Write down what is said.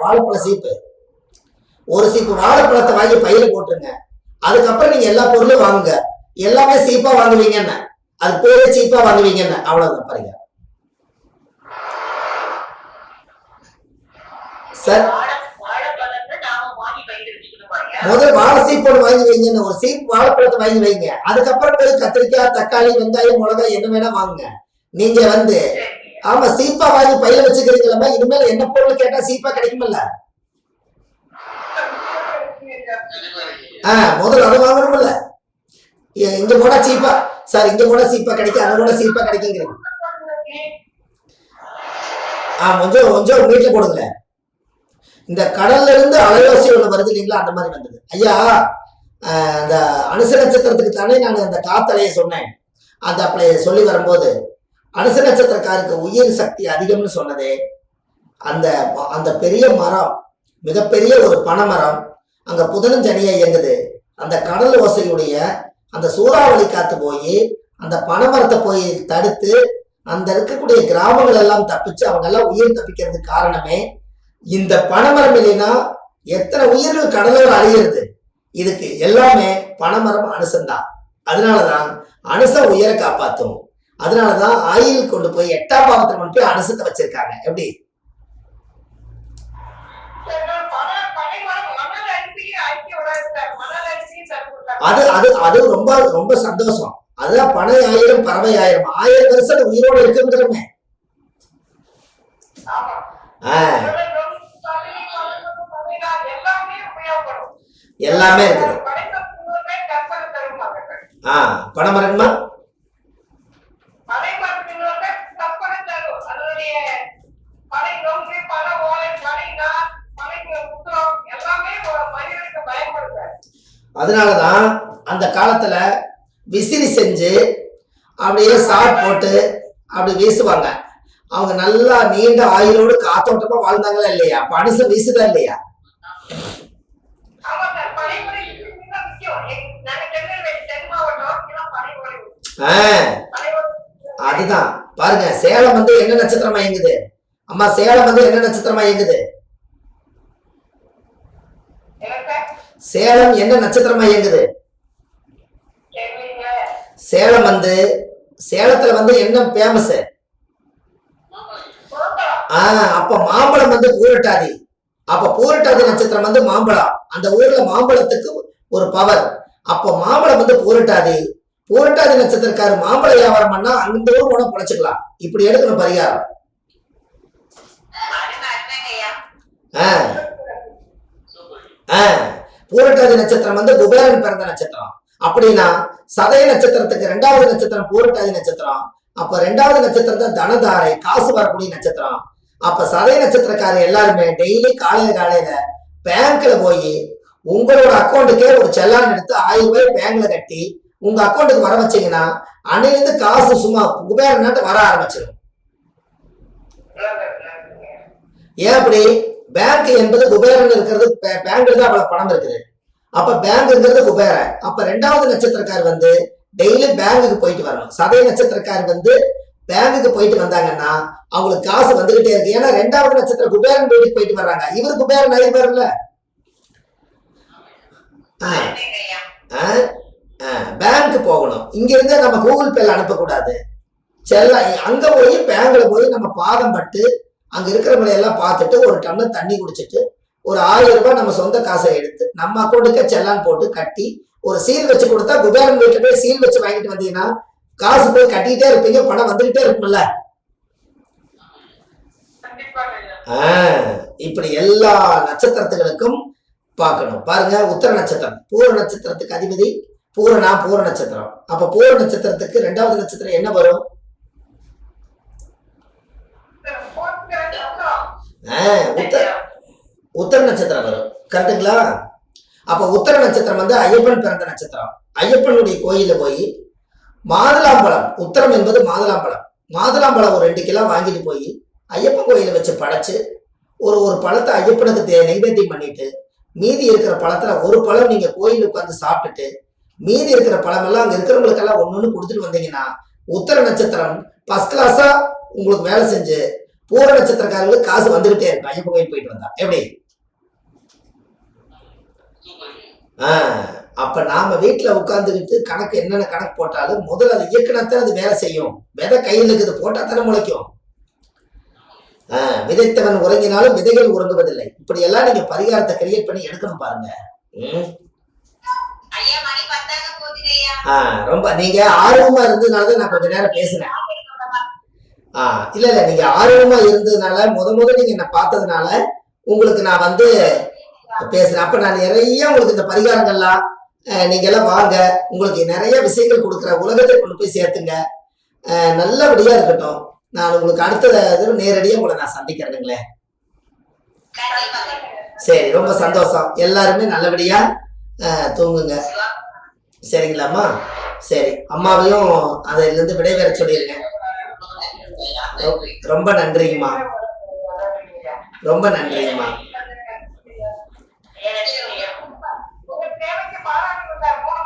வாழைப்பழ சீப்பு. ஒரு சீப்பு வாழைப்பழத்தை வாங்கி பையில போட்டுருங்க. அதுக்கப்புறம் நீங்க எல்லா பொருளும் வாங்குங்க. எல்லாமே சீப்பா வாங்குவீங்கன்னு, அது பேரே சீப்பா வாங்குவீங்கன்னு, அவ்வளவுதான் பாருங்க சார். முதல் வாழை சீப்பு வாங்கி வைங்கன்னு, ஒரு சீப்பு வாழைப்பழத்தை வாங்கி வைங்க. அதுக்கப்புறம் போய் கத்திரிக்காய், தக்காளி, வெங்காயம், மிளகாய் என்ன வேணா வாங்குங்க. நீங்க ஆமா சீப்பா வாங்கி பையில வச்சுக்கிறீங்களா, இனிமேல் என்ன பொருள் கேட்டா சீப்பா கிடைக்குமில்ல. முதல்ல அதை வாங்கணும்ல. இங்க போனா சீப்பா சார், இங்க போனா சீப்பா கிடைக்கும், அங்க போனா சீப்பா கிடைக்குங்கிறீங்க. கொஞ்சம் கொஞ்சம் வீட்டுல போடுங்க. இந்த கடல்ல இருந்து அலைவாசி ஒண்ணு வருது இல்லைங்களா, அந்த மாதிரி வந்தது ஐயா. அந்த அனுச நட்சத்திரத்துக்கு தானே நான் அந்த காத்தலையை சொன்னேன். அந்த அப்படி சொல்லி வரும்போது அனுச நட்சத்திரக்காருக்கு உயிர் சக்தி அதிகம்னு சொன்னதே, அந்த அந்த பெரிய மரம், மிகப்பெரிய ஒரு பனைமரம் அங்க புதனும் சனியா இயங்குது. அந்த கடல் ஓசையுடைய அந்த சூறாவளி காத்து போய் அந்த பனைமரத்தை போய் தடுத்து அந்த இருக்கக்கூடிய கிராமங்கள் எல்லாம் தப்பிச்சு அவங்க எல்லாம் உயிர் தப்பிக்கிறதுக்கு காரணமே இந்த பனைமரம். இல்லைன்னா எத்தனை உயிர்கள் கடலோடு அழியிறது. இதுக்கு எல்லாமே பனைமரம் அனுசம்தான். அதனாலதான் அனுசம் உயிரை காப்பாற்றும். அதனாலதான் ஆயில் கொண்டு போய் 8ஆம் பாவத்துல கொண்டு போய் அனுசத்தை வச்சிருக்காங்க. எப்படி அது அது அது ரொம்ப ரொம்ப சந்தோஷம். அதுதான் பனை 1000 பறவை 1000 1000 வருஷம் உயிரோடு இருக்குங்கிறமே. எல்லாமே இருக்குது. பனைமரமா அதனாலதான் அந்த காலத்துல விசிறி செஞ்சு அப்படியே சாட் போட்டு அப்படி வீசுவாங்க. அவங்க நல்லா நீண்ட ஆயுளோடு காத்தோட்டமா வாழ்ந்தாங்களா இல்லையா? பனிச வீசுதா இல்லையா? அதுதான் பாருங்க. சேலம் என்ன நட்சத்திரமா இயங்குது அம்மா? சேலம் என்ன நட்சத்திரமா இயங்குது? சேலம் என்ன நட்சத்திரமா இயங்குது? சேலம் சேலத்துல என்ன பேமஸ்? அப்ப மாம்பழம் பூரட்டாதி. அப்ப பூரட்டாதி நட்சத்திரம் மாம்பழம். அந்த ஊர்ல மாம்பழத்துக்கு ஒரு பவர். அப்ப மாம்பழம் பூரட்டாதி. பூரட்டாதி நட்சத்திரக்காரு மாம்பழ வியாபாரம் பண்ணா அந்த ஊர் போனா பொழைச்சுக்கலாம். இப்படி எடுக்கணும் பரிகாரம். பூரட்டாதி நட்சத்திரம் குபேரன் பிறந்த நட்சத்திரம். அப்படின்னா சதய நட்சத்திரத்துக்கு 2வது நட்சத்திரம் பூரட்டாதி நட்சத்திரம். அப்ப 2வது நட்சத்திரம் தனதாரை, காசு வரக்கூடிய நட்சத்திரம். அப்ப சதய நட்சத்திரக்காரர் எல்லாருமே டெய்லி காலையில பேங்க்ல போய் உங்களோட அக்கௌண்ட்டுக்கே ஒரு செல்லான் எடுத்து 1000 ரூபாய் பேங்க்ல கட்டி உங்க அக்கௌண்ட்டுக்கு வர வச்சீங்கன்னா அன்னையிலிருந்து காசு சும்மா குபேரன் நாட்டு வர ஆரம்பிச்சிடும். ஏன் அப்படி? பேங்க் என்பது குபேரன் இருக்கிறது. பேங்க்ல தான் அவ்வளவு பணம் இருக்குது. அப்ப பேங்க் இருக்கிறது குபேரன். அப்ப 2வது நட்சத்திரக்கார் டெய்லி பேங்குக்கு போயிட்டு வரணும். சதய நட்சத்திரக்கார் பேங்குக்கு போயிட்டு வந்தாங்கன்னா அவங்களுக்கு காசு வந்துகிட்டே இருக்கு. ஏன்னா 2வது நட்சத்திரம் குபேரன் வீட்டுக்கு போயிட்டு வர்றாங்க. இவரு குபேரன் ஆயிருப்பாருல்ல. பேங்க் போகணும். இங்க இருந்தே நம்ம கூகுள் பேல அனுப்பக்கூடாது. அங்க போய் பேங்க்ல போய் நம்ம பாதம் பட்டு அங்க இருக்கிறவங்களை எல்லாம் பார்த்துட்டு ஒரு டம்ளர் தண்ணி குடிச்சிட்டு ஒரு 1000 ரூபாய் நம்ம சொந்த காசை எடுத்து நம்ம அக்கௌண்ட்டுக்கு செல்லான் போட்டு கட்டி ஒரு சீல் வச்சு கொடுத்தா குபேரன் வீட்டுல போய் சீல் வச்சு வாங்கிட்டு வந்தீங்கன்னா காசு போய் கட்டிக்கிட்டே இருப்பீங்க, பணம் வந்துகிட்டே இருக்கும்ல. இப்படி எல்லா நட்சத்திரத்துகளுக்கும் பார்க்கணும். பாருங்க, உத்தர நட்சத்திரம் பூர நட்சத்திரத்துக்கு அதிபதி பூர நட்சத்திரம். அப்ப பூர நட்சத்திரத்துக்கு 2வது நட்சத்திரம் என்ன வரும்? உத்தர நட்சத்திரம் வரும். கரெக்டுங்களா? அப்ப உத்தர நட்சத்திரம் ஐயப்பன் பிறந்த நட்சத்திரம். ஐயப்பனுடைய கோயில போய் மாதுளாம்பழம், உத்தரம் என்பது மாதுளாம்பழம் ஒரு 2 கிலோ வாங்கிட்டு போய் ஐயப்பன் கோயில வச்சு படைச்சு ஒரு பழத்தை ஐயப்பனுக்கு நைவேத்தியம் பண்ணிட்டு மீதி இருக்கிற பழத்துல ஒரு பழம் நீங்க கோயிலுக்கு உட்காந்து சாப்பிட்டுட்டு மீதி இருக்கிற பழம் எல்லாம் அங்க இருக்கிறவங்களுக்கெல்லாம் ஒன்னொன்னு கொடுத்துட்டு வந்தீங்கன்னா உத்தர நட்சத்திரம் ஃபர்ஸ்ட் கிளாஸா உங்களுக்கு வேலை செஞ்சு பூர நட்சத்திரக்காரர்களுக்கு காசு வந்துகிட்டே இருக்கும் ஐயப்பன் கோயில் போயிட்டு வந்தா. எப்படி? அப்ப நாம வீட்டுல உட்கார்ந்துக்கிட்டு கணக்கு என்னென்ன கணக்கு போட்டாலும் முதல்ல அது இயக்குனத்தான் அது வேலை செய்யும். விதை கையில் இருக்குது, போட்டா தானே முளைக்கும். விதைத்தவன் உறங்கினாலும் விதைகள் உறங்குவதில்லை. இப்படி எல்லாம் நீங்க பரிகாரத்தை கிரியேட் பண்ணி எடுக்கணும் பாருங்க. ரொம்ப நீங்க ஆர்வமா இருந்ததுனாலதான் நான் கொஞ்ச நேரம் பேசினேன். இல்ல நீங்க ஆர்வமா இருந்ததுனால முத நீங்க என்ன பார்த்ததுனால உங்களுக்கு நான் வந்து பேசுறேன். அப்ப நான் நிறைய உங்களுக்கு இந்த பரிகாரங்கள்லாம் நீங்க எல்லாம் வாங்க, உங்களுக்கு நிறைய விஷயங்கள் கொடுக்குற, உலகத்தை கொண்டு போய் சேர்த்துங்க, நல்லபடியா இருக்கட்டும். நான் உங்களுக்கு அடுத்த நேரடியாக உங்களை நான் சந்திக்கிறேனுங்களே. சரி, ரொம்ப சந்தோஷம். எல்லாருமே நல்லபடியா தூங்குங்க. சரிங்களாம்மா? சரி, அம்மாவையும் அதிலிருந்து விடைபெற சொல்லிருங்க. ரொம்ப நன்றிங்கம்மா, ரொம்ப நன்றிங்கம்மா.